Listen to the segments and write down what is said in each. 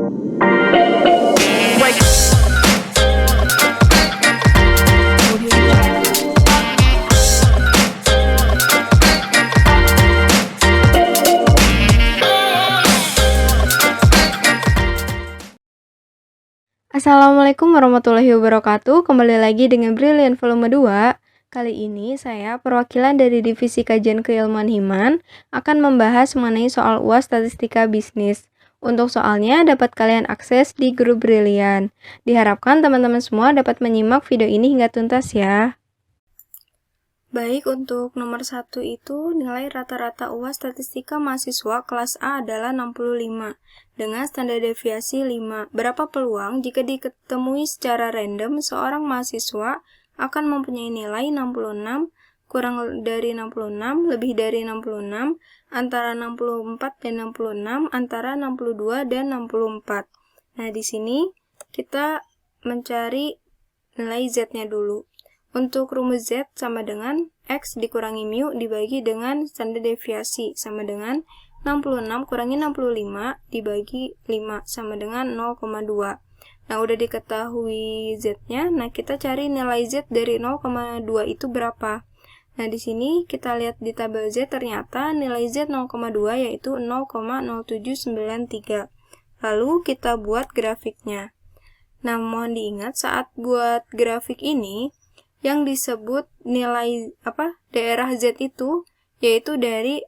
Assalamualaikum warahmatullahi wabarakatuh. Kembali lagi dengan Brilliant Volume 2. Kali ini saya, perwakilan dari Divisi Kajian Keilmuan Himan, akan membahas mengenai soal UAS Statistika Bisnis. Untuk soalnya dapat kalian akses di grup Brilliant. Diharapkan teman-teman semua dapat menyimak video ini hingga tuntas ya. Baik, untuk nomor 1 itu nilai rata-rata UAS Statistika mahasiswa kelas A adalah 65 dengan standar deviasi 5. Berapa peluang jika diketemui secara random seorang mahasiswa akan mempunyai nilai 66, kurang dari 66, lebih dari 66, antara 64 dan 66, antara 62 dan 64. Nah, di sini kita mencari nilai Z-nya dulu. Untuk rumus Z sama dengan X dikurangi mu dibagi dengan standar deviasi sama dengan 66 kurangi 65 dibagi 5 sama dengan 0,2. Nah, udah diketahui Z-nya, nah kita cari nilai Z dari 0,2 itu berapa. Nah, di sini kita lihat di tabel Z ternyata nilai Z 0,2 yaitu 0,0793. Lalu kita buat grafiknya. Nah, mohon diingat saat buat grafik ini yang disebut nilai daerah Z itu yaitu dari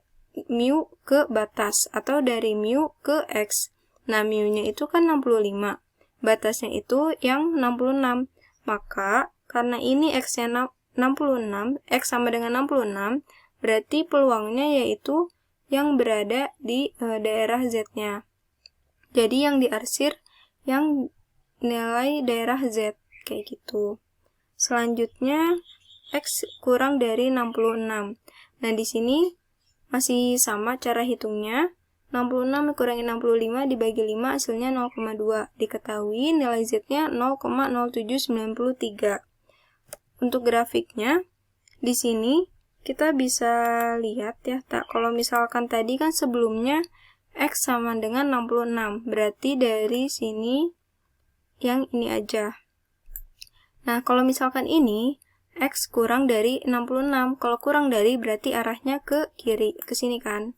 mu ke batas atau dari mu ke X. Nah, mu-nya itu kan 65. Batasnya itu yang 66. Maka karena ini X-nya 66, X sama dengan 66, berarti peluangnya yaitu yang berada di daerah Z-nya. Jadi yang diarsir yang nilai daerah Z kayak gitu. Selanjutnya X kurang dari 66. Nah, di sini masih sama cara hitungnya. 66 kurangi 65 dibagi 5 hasilnya 0,2. Diketahui nilai Z-nya 0,0793. Untuk grafiknya di sini kita bisa lihat ya, kalau misalkan tadi kan sebelumnya X sama dengan 66. Berarti dari sini yang ini aja. Nah, kalau misalkan ini, X kurang dari 66. Kalau kurang dari, berarti arahnya ke kiri, ke sini kan.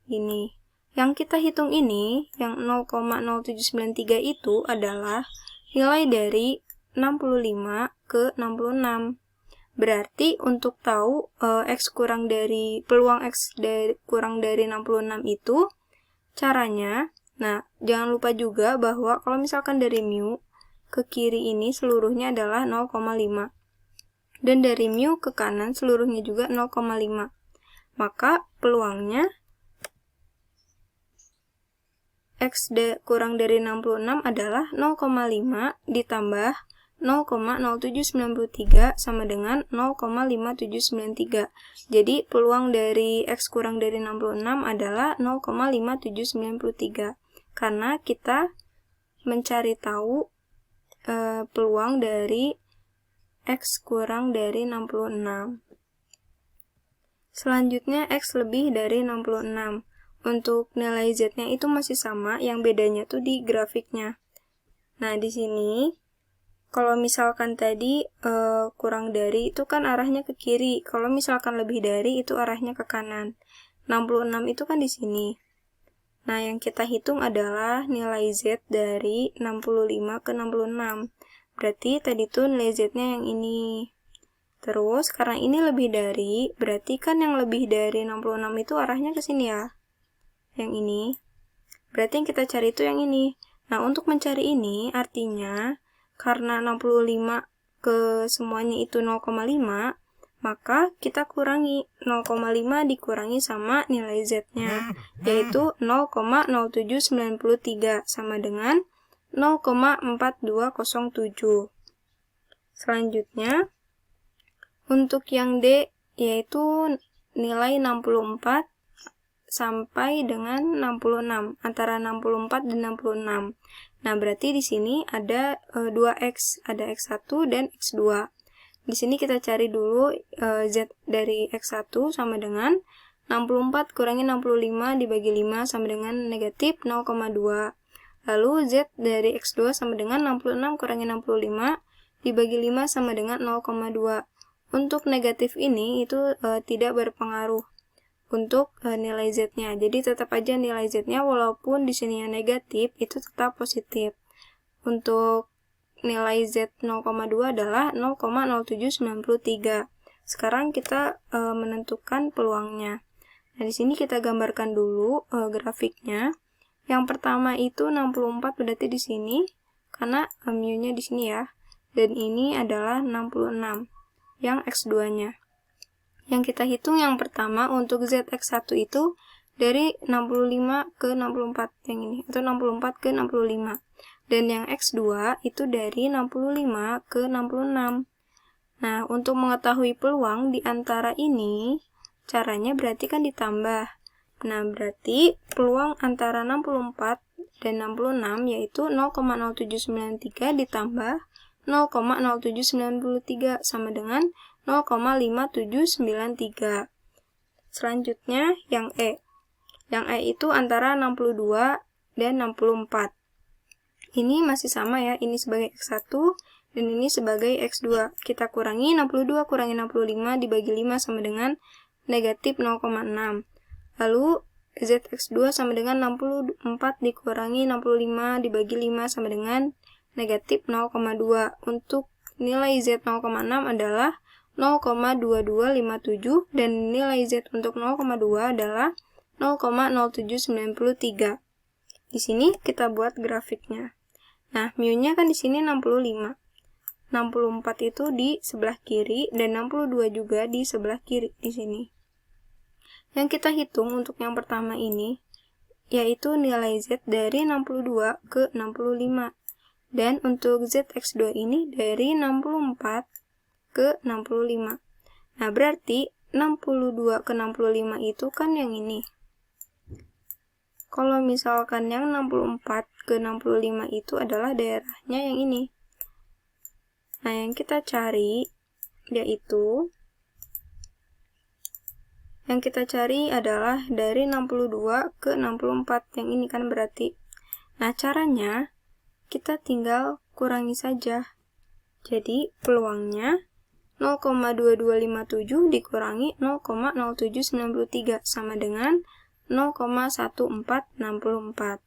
Ini. Yang kita hitung ini, yang 0,0793 itu adalah nilai dari 65 ke 66. Berarti untuk tahu X kurang dari, peluang X kurang dari 66 itu, caranya, nah, jangan lupa juga bahwa kalau misalkan dari mu, ke kiri ini seluruhnya adalah 0,5. Dan dari mu ke kanan seluruhnya juga 0,5. Maka peluangnya X kurang dari 66 adalah 0,5 ditambah 0,0793 sama dengan 0,5793. Jadi peluang dari X kurang dari 66 adalah 0,5793. Karena kita mencari tahu peluang dari X kurang dari 66. Selanjutnya X lebih dari 66. Untuk nilai Z-nya itu masih sama, yang bedanya tuh di grafiknya. Nah, di sini kalau misalkan tadi kurang dari itu kan arahnya ke kiri. Kalau misalkan lebih dari itu arahnya ke kanan. 66 itu kan di sini. Nah, yang kita hitung adalah nilai Z dari 65 ke 66. Berarti tadi tuh nilai Z-nya yang ini. Terus, karena ini lebih dari, berarti kan yang lebih dari 66 itu arahnya ke sini ya. Yang ini. Berarti yang kita cari itu yang ini. Nah, untuk mencari ini, artinya, karena 65 ke semuanya itu 0,5, maka kita kurangi 0,5 dikurangi sama nilai Z-nya, yaitu 0,0793 sama dengan 0,4207. Selanjutnya, untuk yang D, yaitu nilai 64 sampai dengan 66, antara 64 dan 66. Nah, berarti di sini ada 2X, ada X1 dan X2. Di sini kita cari dulu Z dari X1 sama dengan 64 kurangi 65 dibagi 5 sama dengan negatif 0,2. Lalu Z dari X2 sama dengan 66 kurangi 65 dibagi 5 sama dengan 0,2. Untuk negatif ini itu tidak berpengaruh untuk nilai Z-nya. Jadi tetap aja nilai Z-nya walaupun di sini yang negatif itu tetap positif. Untuk nilai Z 0,2 adalah 0,0793. Sekarang kita menentukan peluangnya. Nah, di sini kita gambarkan dulu grafiknya. Yang pertama itu 64 berarti di sini karena mu-nya di sini ya. Dan ini adalah 66 yang X2-nya. Yang kita hitung yang pertama untuk ZX1 itu dari 65 ke 64 yang ini, atau 64 ke 65. Dan yang X2 itu dari 65 ke 66. Nah, untuk mengetahui peluang di antara ini, caranya berarti kan ditambah. Nah, berarti peluang antara 64 dan 66 yaitu 0,0793 ditambah 0,0793 sama dengan 0,5793. Selanjutnya yang E. Yang E itu antara 62 dan 64. Ini masih sama ya, ini sebagai X1 dan ini sebagai X2. Kita kurangi 62 kurangi 65 dibagi 5 sama dengan negatif 0,6. Lalu ZX2 sama dengan 64 dikurangi 65 dibagi 5 sama dengan negatif 0,2. Untuk nilai Z 0,6 adalah 0,2257 dan nilai Z untuk 0,2 adalah 0,0793. Di sini kita buat grafiknya. Nah, mu-nya kan di sini 65. 64 itu di sebelah kiri dan 62 juga di sebelah kiri di sini. Yang kita hitung untuk yang pertama ini yaitu nilai Z dari 62 ke 65. Dan untuk ZX2 ini dari 64 ke 65. Nah, berarti 62 ke 65 itu kan yang ini. Kalau misalkan yang 64 ke 65 itu adalah daerahnya yang ini. Nah, yang kita cari yaitu adalah dari 62 ke 64 yang ini kan berarti. Nah, caranya kita tinggal kurangi saja. Jadi, peluangnya 0,2257 dikurangi 0,0793 sama dengan 0,1464.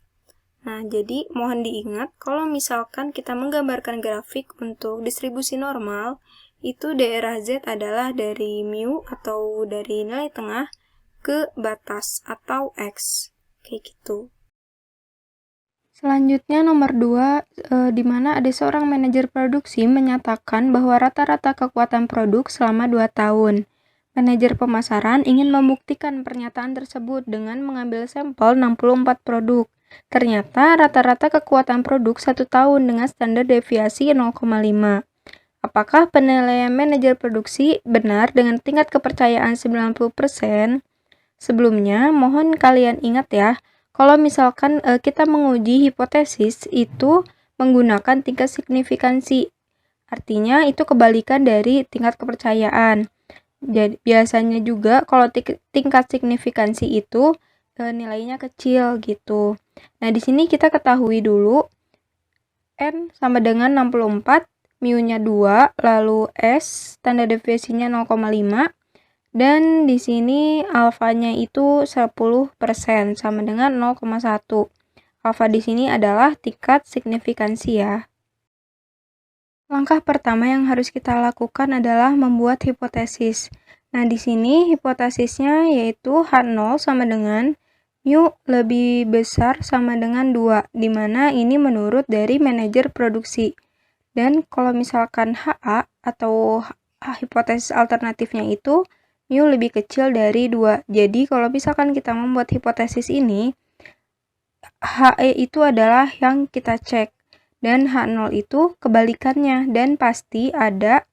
Nah, jadi mohon diingat kalau misalkan kita menggambarkan grafik untuk distribusi normal, itu daerah Z adalah dari mu atau dari nilai tengah ke batas atau X. Kayak gitu. Selanjutnya nomor 2, di mana ada seorang manajer produksi menyatakan bahwa rata-rata kekuatan produk selama 2 tahun. Manajer pemasaran ingin membuktikan pernyataan tersebut dengan mengambil sampel 64 produk. Ternyata rata-rata kekuatan produk 1 tahun dengan standar deviasi 0,5. Apakah penilaian manajer produksi benar dengan tingkat kepercayaan 90%? Sebelumnya, mohon kalian ingat ya, kalau misalkan kita menguji hipotesis itu menggunakan tingkat signifikansi. Artinya itu kebalikan dari tingkat kepercayaan. Jadi biasanya juga kalau tingkat signifikansi itu nilainya kecil gitu. Nah, di sini kita ketahui dulu N sama dengan 64, mu-nya 2, lalu S standar deviasinya 0,5. Dan di sini alfanya itu 10% sama dengan 0,1. Alfa di sini adalah tingkat signifikansi ya. Langkah pertama yang harus kita lakukan adalah membuat hipotesis. Nah, di sini hipotesisnya yaitu H0 sama dengan mu lebih besar sama dengan 2, di mana ini menurut dari manajer produksi. Dan kalau misalkan HA atau hipotesis alternatifnya itu mu lebih kecil dari 2. Jadi, kalau misalkan kita membuat hipotesis ini, HE itu adalah yang kita cek. Dan H0 itu kebalikannya. Dan pasti ada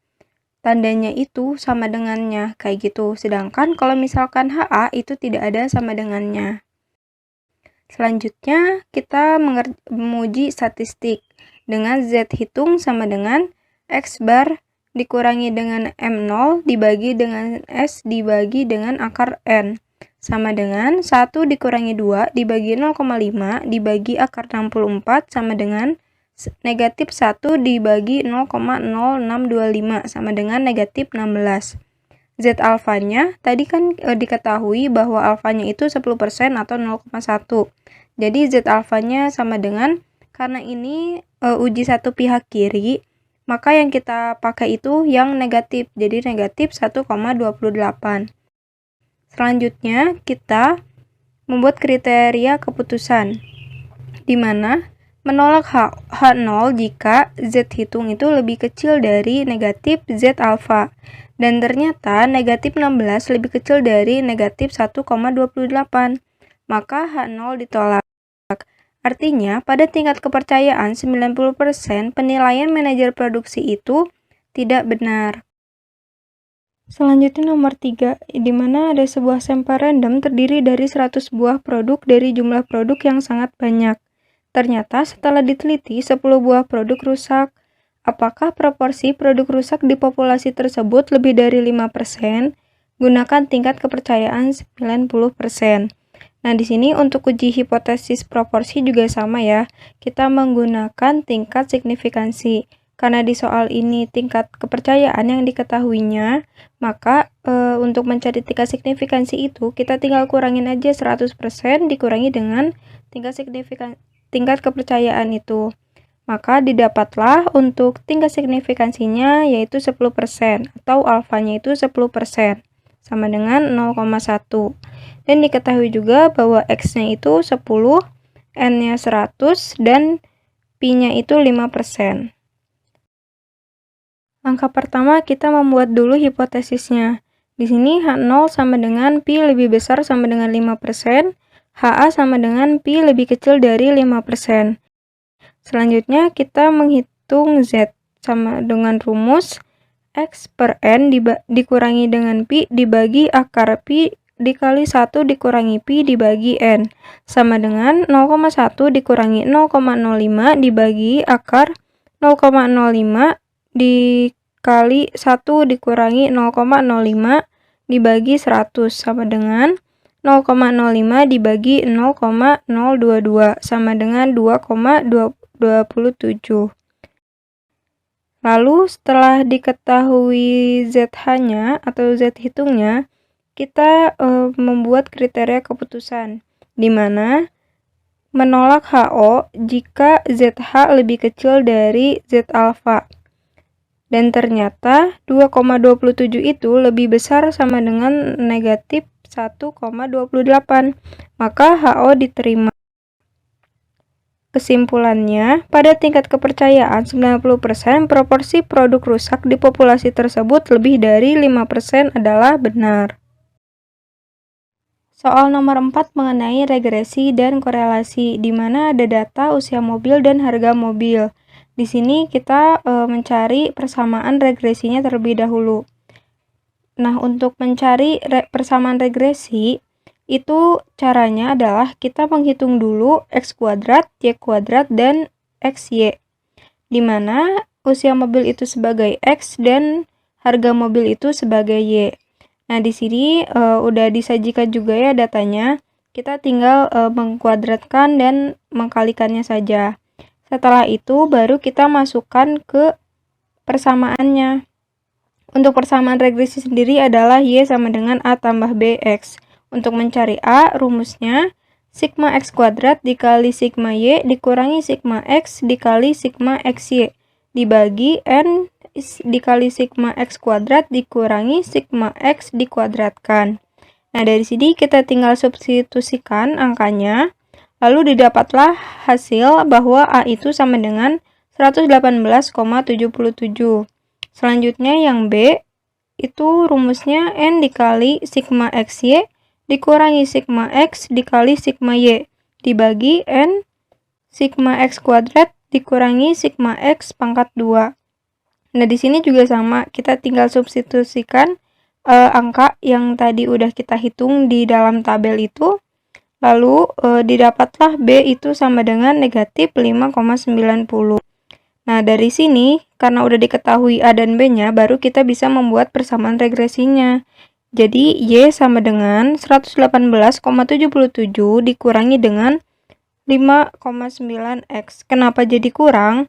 tandanya itu sama dengannya. Kayak gitu. Sedangkan kalau misalkan HA itu tidak ada sama dengannya. Selanjutnya, kita menguji statistik. Dengan Z hitung sama dengan X bar dikurangi dengan M0 dibagi dengan S dibagi dengan akar N sama dengan 1 dikurangi 2 dibagi 0,5 dibagi akar 64 sama dengan negatif 1 dibagi 0,0625 sama dengan negatif 16. Z alfanya tadi kan diketahui bahwa alfanya itu 10% atau 0,1. Jadi Z alfanya sama dengan, karena ini uji satu pihak kiri, maka yang kita pakai itu yang negatif, jadi negatif 1,28. Selanjutnya kita membuat kriteria keputusan, di mana menolak H0 jika Z hitung itu lebih kecil dari negatif Z alfa. Dan ternyata negatif 16 lebih kecil dari negatif 1,28. Maka H0 ditolak. Artinya, pada tingkat kepercayaan 90% penilaian manajer produksi itu tidak benar. Selanjutnya nomor 3, di mana ada sebuah sampel random terdiri dari 100 buah produk dari jumlah produk yang sangat banyak. Ternyata setelah diteliti 10 buah produk rusak. Apakah proporsi produk rusak di populasi tersebut lebih dari 5%? Gunakan tingkat kepercayaan 90%. Nah, di sini untuk uji hipotesis proporsi juga sama ya. Kita menggunakan tingkat signifikansi. Karena di soal ini tingkat kepercayaan yang diketahuinya, maka untuk mencari tingkat signifikansi itu kita tinggal kurangin aja 100% dikurangi dengan tingkat kepercayaan itu. Maka didapatlah untuk tingkat signifikansinya yaitu 10% atau alfanya itu 10% sama dengan 0,1. Dan diketahui juga bahwa X-nya itu 10, N-nya 100, dan Pi-nya itu 5%. Langkah pertama kita membuat dulu hipotesisnya. Di sini H0 sama dengan Pi lebih besar sama dengan 5%, HA sama dengan Pi lebih kecil dari 5%. Selanjutnya kita menghitung Z sama dengan rumus X per N dikurangi dengan Pi dibagi akar Pi dikali 1 dikurangi Pi dibagi N sama dengan 0,1 dikurangi 0,05 dibagi akar 0,05 dikali 1 dikurangi 0,05 dibagi 100 sama dengan 0,05 dibagi 0,022 sama dengan 2,27. Lalu setelah diketahui ZH-nya atau Z hitungnya, kita membuat kriteria keputusan, di mana menolak HO jika ZH lebih kecil dari Z alfa. Dan ternyata 2,27 itu lebih besar sama dengan negatif 1,28. Maka HO diterima. Kesimpulannya, pada tingkat kepercayaan 90% proporsi produk rusak di populasi tersebut lebih dari 5% adalah benar. Soal nomor 4 mengenai regresi dan korelasi, di mana ada data usia mobil dan harga mobil. Di sini kita mencari persamaan regresinya terlebih dahulu. Nah, untuk mencari persamaan regresi, itu caranya adalah kita menghitung dulu X kuadrat, Y kuadrat, dan XY. Di mana usia mobil itu sebagai X dan harga mobil itu sebagai Y. Nah, di sini udah disajikan juga ya datanya. Kita tinggal mengkuadratkan dan mengkalikannya saja. Setelah itu baru kita masukkan ke persamaannya. Untuk persamaan regresi sendiri adalah Y sama dengan A tambah BX. Untuk mencari A, rumusnya sigma X kuadrat dikali sigma Y dikurangi sigma X dikali sigma XY dibagi N dikali sigma X kuadrat dikurangi sigma X dikuadratkan. Nah, dari sini kita tinggal substitusikan angkanya, lalu didapatlah hasil bahwa A itu sama dengan 118,77. Selanjutnya yang B, itu rumusnya N dikali sigma XY dikurangi sigma X dikali sigma Y dibagi N sigma X kuadrat dikurangi sigma X pangkat 2. Nah, di sini juga sama, kita tinggal substitusikan angka yang tadi udah kita hitung di dalam tabel itu, lalu didapatlah B itu sama dengan negatif 5,90. Nah, dari sini, karena udah diketahui A dan B-nya, baru kita bisa membuat persamaan regresinya. Jadi Y sama dengan 118,77 dikurangi dengan 5,9X. Kenapa jadi kurang?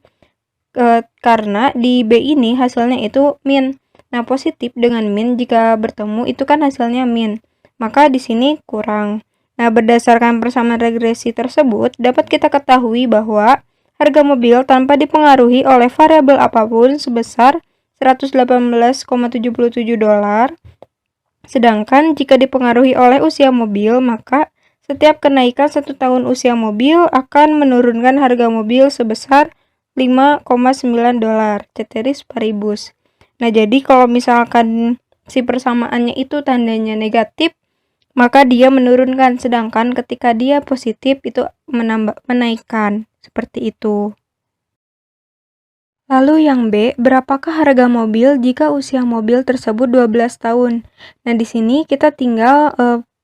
Karena di B ini hasilnya itu min. Nah, positif dengan min jika bertemu itu kan hasilnya min. Maka di sini kurang. Nah, berdasarkan persamaan regresi tersebut, dapat kita ketahui bahwa harga mobil tanpa dipengaruhi oleh variabel apapun sebesar $118,77. Sedangkan jika dipengaruhi oleh usia mobil, maka setiap kenaikan 1 tahun usia mobil akan menurunkan harga mobil sebesar $5,9 ceteris paribus. Nah, jadi kalau misalkan si persamaannya itu tandanya negatif, maka dia menurunkan, sedangkan ketika dia positif itu menaikkan. Seperti itu. Lalu yang B, berapakah harga mobil jika usia mobil tersebut 12 tahun? Nah, di sini kita tinggal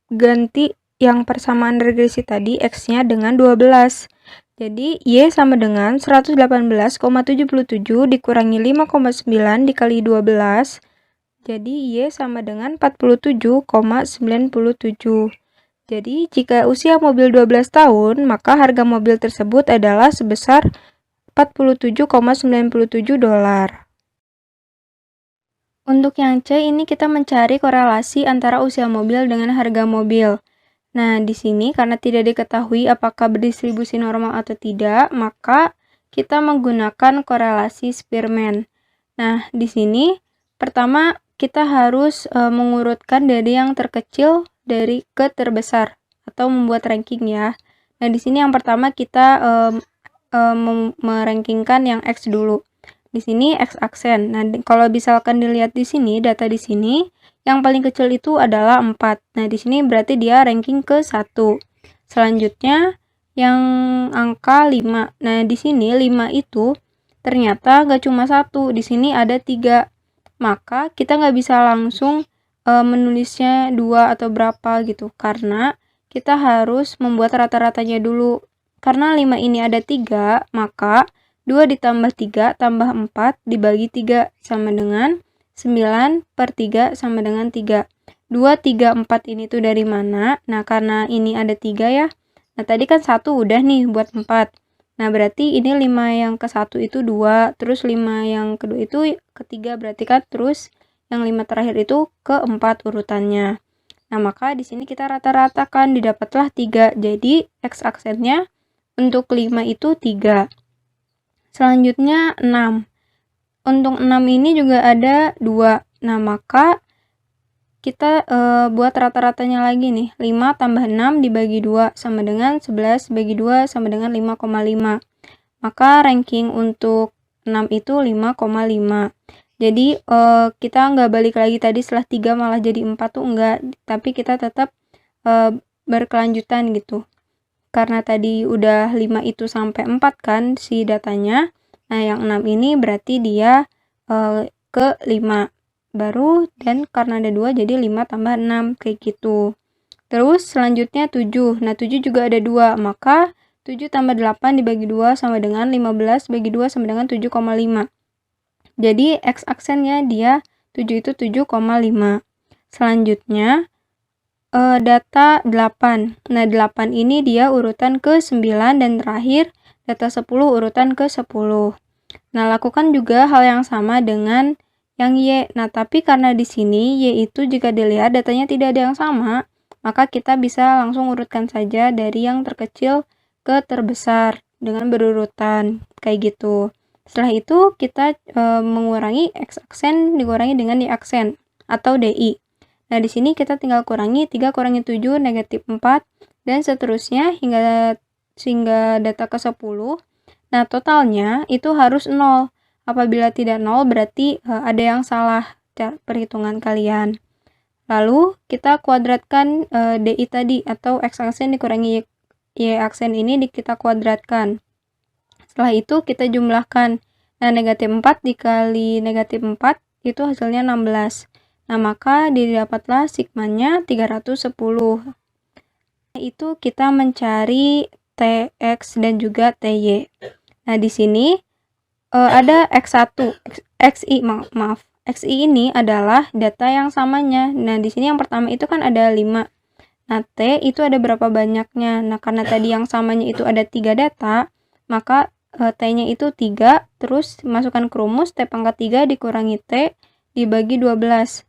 ganti yang persamaan regresi tadi X-nya dengan 12. Jadi, Y sama dengan 118,77 dikurangi 5,9 dikali 12. Jadi, Y sama dengan 47,97. Jadi, jika usia mobil 12 tahun, maka harga mobil tersebut adalah sebesar $47,97. Untuk yang C ini kita mencari korelasi antara usia mobil dengan harga mobil. Nah, di sini karena tidak diketahui apakah berdistribusi normal atau tidak, maka kita menggunakan korelasi Spearman. Nah, di sini pertama kita harus mengurutkan dari yang terkecil dari ke terbesar atau membuat ranking ya. Nah, di sini yang pertama kita merankingkan yang X dulu. Di sini X aksen. Nah, kalau misalkan dilihat di sini, data di sini, yang paling kecil itu adalah 4. Nah, di sini berarti dia ranking ke 1. Selanjutnya, yang angka 5. Nah, di sini 5 itu ternyata nggak cuma 1. Di sini ada 3. Maka, kita nggak bisa langsung menulisnya 2 atau berapa gitu. Karena kita harus membuat rata-ratanya dulu. Karena 5 ini ada 3, maka 2 ditambah 3 tambah 4 dibagi 3 sama dengan 9/3 sama dengan 3. 2, 3, 4 ini tuh dari mana? Nah, karena ini ada 3 ya. Nah, tadi kan 1 udah nih buat 4. Nah, berarti ini 5 yang ke 1 itu 2, terus 5 yang kedua itu ketiga, berarti kan terus yang 5 terakhir itu ke 4 urutannya. Nah, maka di sini kita rata-ratakan didapatlah 3. Jadi, X aksennya untuk 5 itu 3. Selanjutnya 6. Untuk 6 ini juga ada 2. Nah, maka kita buat rata-ratanya lagi nih. 5 tambah 6 dibagi 2 sama dengan 11 bagi 2 sama dengan 5,5. Maka ranking untuk 6 itu 5,5. Jadi kita nggak balik lagi tadi setelah 3 malah jadi 4 tuh enggak. Tapi kita tetap berkelanjutan gitu. Karena tadi udah 5 itu sampai 4 kan si datanya. Nah, yang 6 ini berarti dia ke 5 baru, dan karena ada 2 jadi 5 tambah 6 kayak gitu. Terus selanjutnya 7. Nah, 7 juga ada 2, maka 7 tambah 8 dibagi 2 sama dengan 15 bagi 2 sama dengan 7,5. Jadi X aksennya dia 7 itu 7,5. Selanjutnya data 8. Nah, 8 ini dia urutan ke 9 dan terakhir data 10 urutan ke 10. Nah, lakukan juga hal yang sama dengan yang Y. Nah, tapi karena di sini Y itu jika dilihat datanya tidak ada yang sama, maka kita bisa langsung urutkan saja dari yang terkecil ke terbesar dengan berurutan kayak gitu. Setelah itu kita mengurangi X aksen dikurangi dengan Y aksen atau DI. Nah, di sini kita tinggal kurangi 3 kurangi 7 negatif 4 dan seterusnya hingga data ke 10. Nah, totalnya itu harus 0. Apabila tidak 0 berarti ada yang salah perhitungan kalian. Lalu kita kuadratkan DI tadi atau X aksen dikurangi Y aksen ini kita kuadratkan. Setelah itu kita jumlahkan. Nah, negatif 4 dikali negatif 4 itu hasilnya 16. Nah, maka didapatlah sigmanya 310. Itu kita mencari TX dan juga TY. Nah, di sini ada X1, XI, XI ini adalah data yang samanya. Nah, di sini yang pertama itu kan ada 5. Nah, T itu ada berapa banyaknya? Nah, karena tadi yang samanya itu ada 3 data, maka T-nya itu 3, terus masukkan ke rumus T pangkat 3 dikurangi T dibagi 12.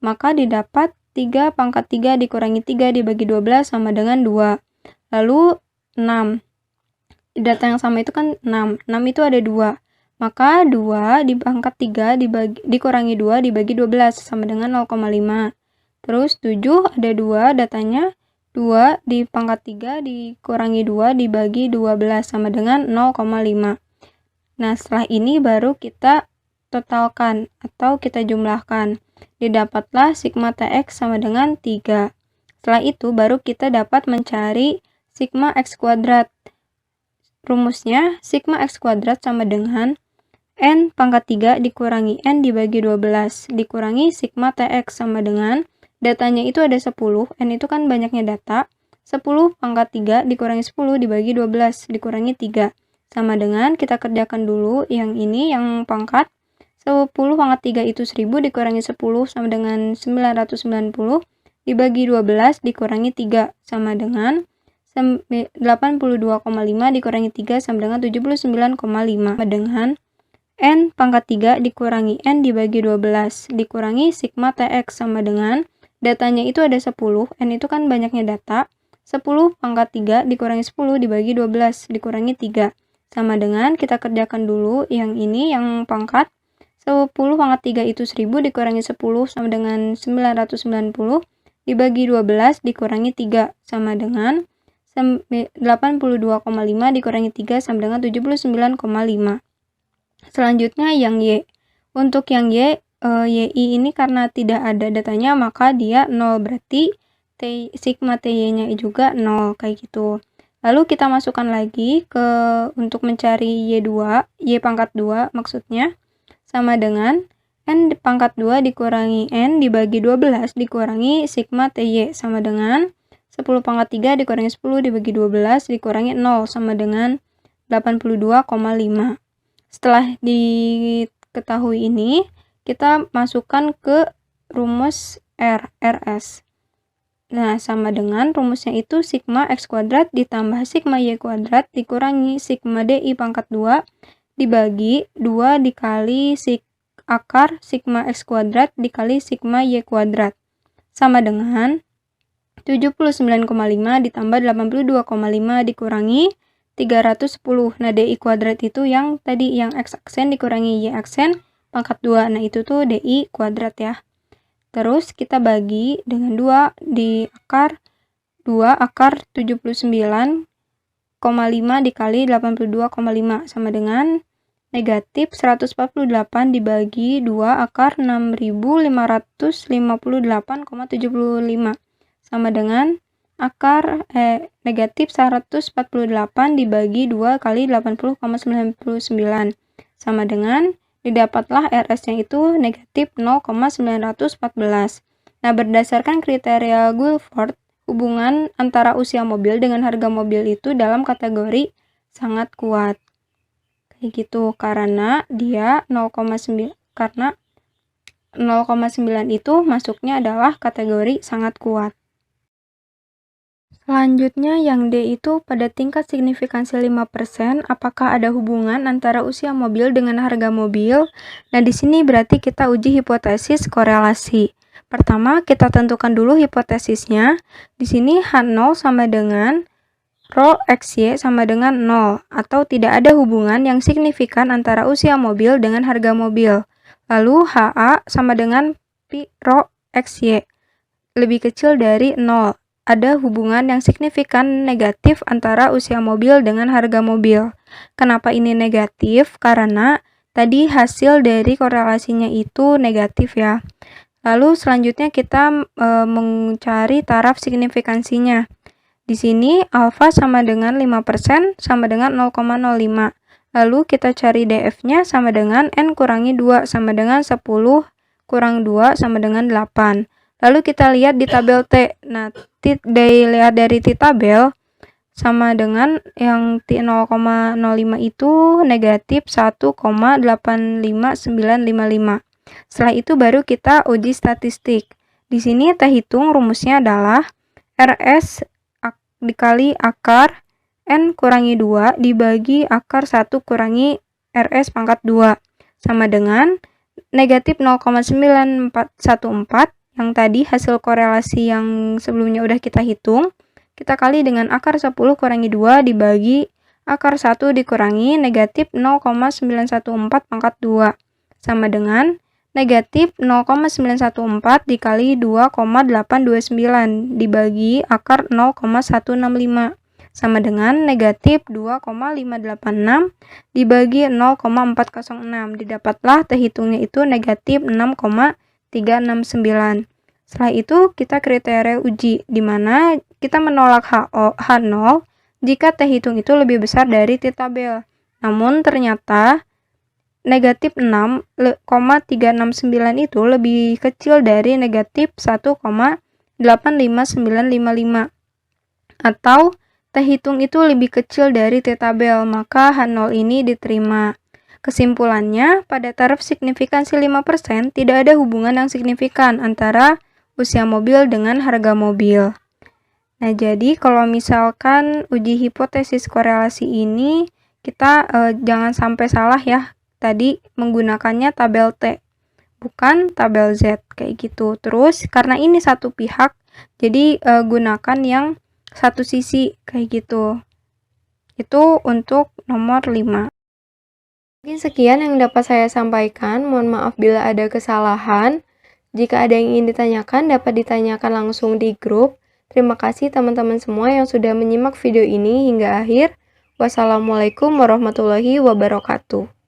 Maka didapat 3 pangkat 3 dikurangi 3 dibagi 12 sama dengan 2. Lalu 6. Data yang sama itu kan 6. 6 itu ada 2. Maka 2 di pangkat 3 dikurangi 2 dibagi 12 sama dengan 0,5. Terus 7 ada 2 datanya. 2 di pangkat 3 dikurangi 2 dibagi 12 sama dengan 0,5. Nah, setelah ini baru kita totalkan atau kita jumlahkan. Didapatlah sigma TX sama dengan 3. Setelah itu baru kita dapat mencari sigma X kuadrat. Rumusnya sigma X kuadrat sama dengan N pangkat 3 dikurangi N dibagi 12 dikurangi sigma TX sama dengan datanya itu ada 10, N itu kan banyaknya data, 10 pangkat 3 dikurangi 10 dibagi 12 dikurangi 3. Sama dengan, kita kerjakan dulu yang ini, yang pangkat. 10 pangkat 3 itu 1000 dikurangi 10 sama dengan 990 dibagi 12 dikurangi 3 sama dengan 82,5 dikurangi 3 sama dengan 79,5 sama dengan N pangkat 3 dikurangi N dibagi 12 dikurangi sigma TX sama dengan datanya itu ada 10, N itu kan banyaknya data, 10 pangkat 3 dikurangi 10 dibagi 12 dikurangi 3. Sama dengan, kita kerjakan dulu yang ini, yang pangkat. 10 pangkat 3 itu 1000 dikurangi 10 sama dengan 990 dibagi 12 dikurangi 3 sama dengan 82,5 dikurangi 3 sama dengan 79,5. Selanjutnya yang Y. Untuk yang Y, YI ini karena tidak ada datanya maka dia 0, berarti sigma TY-nya juga 0 kayak gitu. Lalu kita masukkan lagi untuk mencari Y2, Y pangkat 2 maksudnya, sama dengan N pangkat 2 dikurangi N dibagi 12 dikurangi sigma TY sama dengan 10 pangkat 3 dikurangi 10 dibagi 12 dikurangi 0 sama dengan 82,5. Setelah diketahui ini, kita masukkan ke rumus RS. Nah, sama dengan rumusnya itu sigma X kuadrat ditambah sigma Y kuadrat dikurangi sigma DI pangkat 2 dibagi 2 dikali akar sigma X kuadrat dikali sigma Y kuadrat. Sama dengan 79,5 ditambah 82,5 dikurangi 310. Nah, DI kuadrat itu yang tadi, yang X aksen dikurangi Y aksen pangkat 2. Nah, itu tuh DI kuadrat ya. Terus kita bagi dengan 2 di akar 2 akar 79,5 dikali 82,5 sama dengan negatif 148 dibagi 2 akar 6558,75 sama dengan akar negatif 148 dibagi 2 kali 80,99 sama dengan didapatlah RS-nya itu negatif 0,914. Nah, berdasarkan kriteria Guilford, hubungan antara usia mobil dengan harga mobil itu dalam kategori sangat kuat. Kayak gitu, karena dia 0,9 itu masuknya adalah kategori sangat kuat. Selanjutnya yang D itu pada tingkat signifikansi 5%, apakah ada hubungan antara usia mobil dengan harga mobil? Nah, di sini berarti kita uji hipotesis korelasi. Pertama, kita tentukan dulu hipotesisnya. Di sini H0 sama dengan Rho XY sama dengan 0, atau tidak ada hubungan yang signifikan antara usia mobil dengan harga mobil. Lalu HA sama dengan Pi Rho XY lebih kecil dari 0. Ada hubungan yang signifikan negatif antara usia mobil dengan harga mobil. Kenapa ini negatif? Karena tadi hasil dari korelasinya itu negatif ya. Lalu selanjutnya kita mencari taraf signifikansinya. Di sini alfa sama dengan 5% sama dengan 0,05. Lalu kita cari DF-nya sama dengan N kurangi 2 sama dengan 10 kurang 2 sama dengan 8. Lalu kita lihat di tabel T. Nah, dilihat dari T tabel sama dengan yang T 0,05 itu negatif 1,85955. Setelah itu baru kita uji statistik. Di sini kita hitung rumusnya adalah RS dikali akar N kurangi 2 dibagi akar 1 kurangi RS pangkat 2 sama dengan negatif 0,9414 yang tadi hasil korelasi yang sebelumnya udah kita hitung. Kita kali dengan akar 10 kurangi 2 dibagi akar 1 dikurangi negatif 0,914 pangkat 2 sama dengan negatif 0,914 dikali 2,829 dibagi akar 0,165 sama dengan negatif 2,586 dibagi 0,406. Didapatlah terhitungnya itu negatif 6,369. Setelah itu kita kriteria uji, di mana kita menolak H0 jika terhitung itu lebih besar dari T tabel. Namun ternyata negatif 6,369 itu lebih kecil dari negatif 1,85955 atau terhitung itu lebih kecil dari T tabel, maka H0 ini diterima. Kesimpulannya, pada taraf signifikansi 5% tidak ada hubungan yang signifikan antara usia mobil dengan harga mobil. Nah, jadi kalau misalkan uji hipotesis korelasi ini, kita jangan sampai salah ya. Tadi menggunakannya tabel T, bukan tabel Z, kayak gitu. Terus, karena ini satu pihak, jadi gunakan yang satu sisi, kayak gitu. Itu untuk nomor 5. Mungkin sekian yang dapat saya sampaikan. Mohon maaf bila ada kesalahan. Jika ada yang ingin ditanyakan, dapat ditanyakan langsung di grup. Terima kasih teman-teman semua yang sudah menyimak video ini hingga akhir. Wassalamualaikum warahmatullahi wabarakatuh.